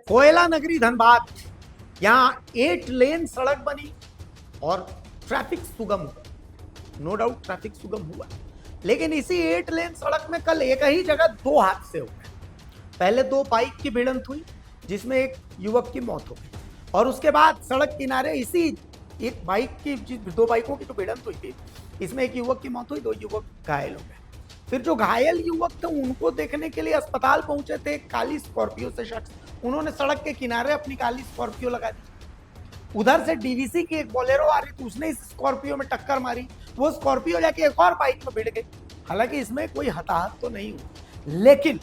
कोयला नगरी धनबाद, यहाँ 8 लेन सड़क बनी और ट्रैफिक सुगम हुआ। नो डाउट ट्रैफिक सुगम हुआ, लेकिन इसी 8 लेन सड़क में कल एक ही जगह 2 हादसे हो गए। पहले 2 बाइक की भिड़ंत हुई जिसमें एक युवक की मौत हो गई, और उसके बाद सड़क किनारे इसी एक बाइक की 2 बाइकों की जो भिड़ंत हुई थी, इसमें एक युवक की मौत हुई, 2 युवक घायल हो गए। फिर जो घायल युवक थे उनको देखने के लिए अस्पताल पहुंचे थे एक काली स्कॉर्पियो से शख्स, उन्होंने सड़क के किनारे अपनी काली स्कॉर्पियो लगा दी। उधर से डीवीसी की एक बोलेरो आ रही थी, उसने इस स्कॉर्पियो में टक्कर मारी, वो स्कॉर्पियो जाके एक और बाइक में भिड़ गई। हालांकि इसमें कोई हताहत तो नहीं हुई, लेकिन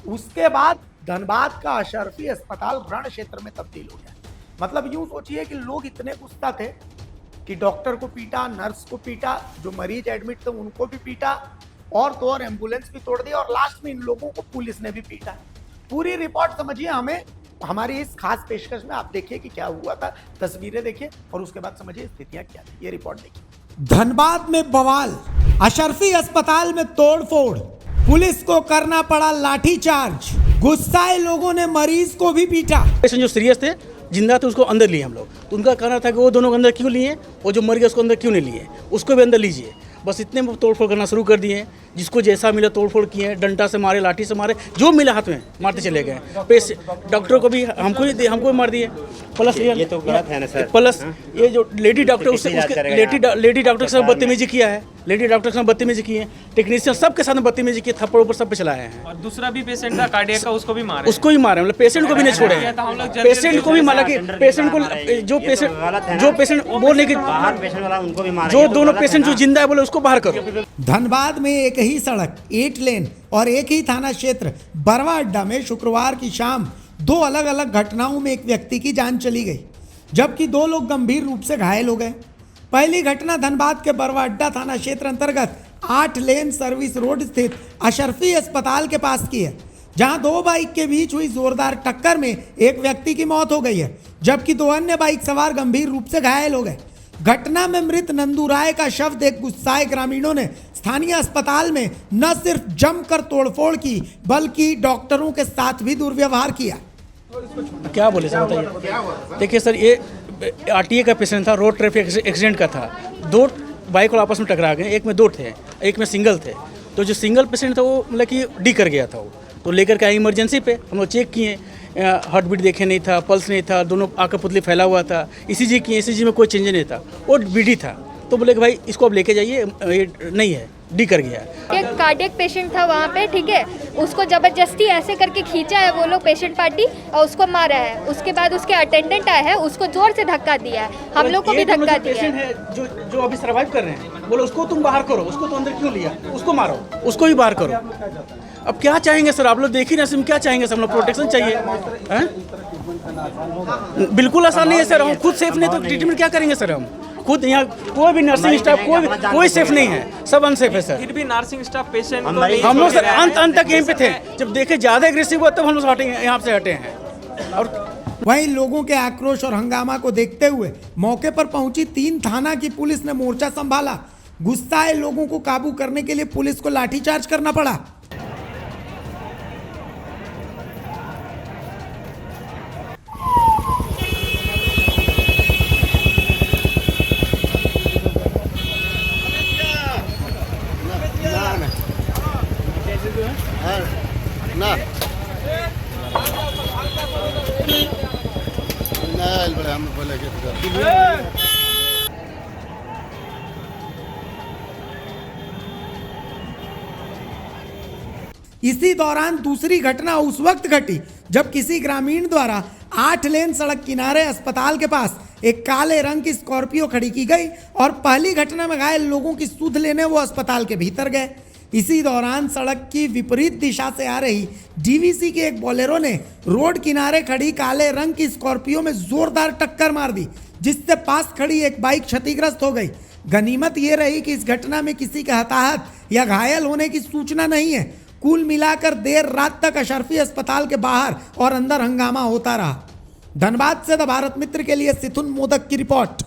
उसके बाद धनबाद का अशरफी अस्पताल रण क्षेत्र में तब्दील हो गया। मतलब यूं सोचिए कि लोग इतने गुस्सा थे कि डॉक्टर को पीटा, नर्स को पीटा, जो मरीज एडमिट थे उनको भी पीटा, और तो और एम्बुलेंस भी तोड़ दी, और लास्ट में इन लोगों को पुलिस ने भी पीटा। पूरी रिपोर्ट समझिए हमें हमारी इस खास पेशकश में। आप देखिए कि क्या हुआ था, तस्वीरें देखिए और उसके बाद समझिए स्थितियां क्या थी। ये रिपोर्ट देखिए। धनबाद में बवाल, अशरफी अस्पताल में तोड़फोड़, पुलिस को करना पड़ा लाठीचार्ज, गुस्साए लोगों ने मरीज को भी पीटा। पेशेंट जो सीरियस थे, जिंदा थे, उसको अंदर लिए हम लोग। तो उनका कहना था कि वो दोनों को अंदर क्यों लिए, और जो मर गया उसको अंदर क्यों नहीं लिए, उसको भी अंदर लीजिए। बस इतने में तोड़फोड़ करना शुरू कर दिए। जिसको जैसा मिला तोड़फोड़ किए, डंडा से मारे, लाठी से मारे, जो मिला हाथ में मारते चले गए। डॉक्टर को भी हमको भी मार दिए। प्लस ये तो गलत है ना सर। प्लस ये जो लेडी डॉक्टर लेडी डॉक्टर के साथ बदतमीजी किया है, लेडी डॉक्टर के साथ बदतमीजी की है, टेक्नीशियन सबके साथ बदतमीजी की, थप्पड़ ऊपर सब पे चलाए हैं। और दूसरा भी पेशेंट था कार्डियक का, उसको भी मारे, उसको ही मारे, मतलब पेशेंट को भी नहीं छोड़े हैं। पेशेंट को भी मारा कि पेशेंट को जो पेशेंट बोले कि बाहर पेशेंट वाला उनको भी मारे। जो दोनों पेशेंट जो जिंदा है बोले उसको बाहर करो। धनबाद में एक ही सड़क, 8 लेन और एक ही थाना क्षेत्र बरवा अड्डा में शुक्रवार की शाम 2 अलग अलग घटनाओं में एक व्यक्ति की जान चली गई, जबकि 2 लोग गंभीर रूप से घायल हो गए। पहली घटना धनबाद के बरवा अड्डा थाना क्षेत्र अंतर्गत 8 लेन सर्विस रोड स्थित अशरफी अस्पताल के पास की है, जहां 2 बाइक के बीच हुई जोरदार टक्कर में एक व्यक्ति की मौत हो गई है, जबकि 2 अन्य बाइक सवार गंभीर रूप से घायल हो गए। घटना में मृत नंदू राय का शव देख गुस्साए ग्रामीणों ने स्थानीय अस्पताल में न सिर्फ जमकर तोड़फोड़ की, बल्कि डॉक्टरों के साथ भी दुर्व्यवहार किया। क्या बोले सर, बताइए। देखिए सर, ये आरटीए का पेशेंट था, रोड ट्रैफिक एक्सीडेंट का था। 2 बाइक और आपस में टकरा गए, एक में 2 थे, एक में सिंगल थे। तो जो सिंगल पेशेंट था वो मतलब कि डी कर गया था, वो तो लेकर के आए इमरजेंसी पे। हम लोग चेक किए, हार्ट बीट देखे नहीं था, पल्स नहीं था, दोनों आँख का पुतली फैला हुआ था। ईसीजी किए, ईसीजी में कोई चेंज नहीं था, वो बीडी था। तो बोले कि भाई इसको अब लेके जाइए, ये नहीं है, डी कर गया है। एक कार्डियक पेशेंट था वहाँ पे, ठीक है, उसको जबरदस्ती ऐसे करके खींचा है वो लोग पेशेंट पार्टी, और उसको मारा है। उसके बाद उसके अटेंडेंट आया है, उसको जोर से धक्का दिया है, हम लोग को भी धक्का दिया है। जो अभी सर्वाइव कर रहे हैं, बोलो उसको तुम बाहर करो, उसको तो अंदर क्यों लिया, उसको मारो, उसको भी बाहर करो। अब क्या चाहेंगे सर, आप लोग देख ही ना, क्या चाहेंगे सर, हम लोग प्रोटेक्शन चाहिए हैं? बिल्कुल आसान नहीं है सर, हम खुद सेफ नहीं तो ट्रीटमेंट क्या करेंगे सर? हम खुद यहाँ कोई भी नर्सिंग स्टाफ कोई सेफ नहीं है, सब अनसेफ है सर। फिर भी नर्सिंग स्टाफ पेशेंट हम लोग सर अंत तक यहीं पे थे, जब देखे ज़्यादा एग्रेसिव हुआ तब हम लोग यहाँ से हटे हैं। और वहीं लोगों के आक्रोश और हंगामा को देखते हुए मौके पर पहुंची 3 थाना की पुलिस ने मोर्चा संभाला। गुस्साए लोगों को काबू करने के लिए पुलिस को लाठीचार्ज करना पड़ा। इसी दौरान दूसरी घटना उस वक्त घटी जब किसी ग्रामीण द्वारा 8 लेन सड़क किनारे अस्पताल के पास एक काले रंग की स्कॉर्पियो खड़ी की गई, और पहली घटना में घायल लोगों की सुध लेने वो अस्पताल के भीतर गए। इसी दौरान सड़क की विपरीत दिशा से आ रही डीवीसी की एक बोलेरो ने रोड किनारे खड़ी काले रंग की स्कॉर्पियो में जोरदार टक्कर मार दी, जिससे पास खड़ी एक बाइक क्षतिग्रस्त हो गई। गनीमत ये रही कि इस घटना में किसी के हताहत या घायल होने की सूचना नहीं है। कुल मिलाकर देर रात तक अशरफी अस्पताल के बाहर और अंदर हंगामा होता रहा। धनबाद से द भारत मित्र के लिए सिथुन मोदक की रिपोर्ट।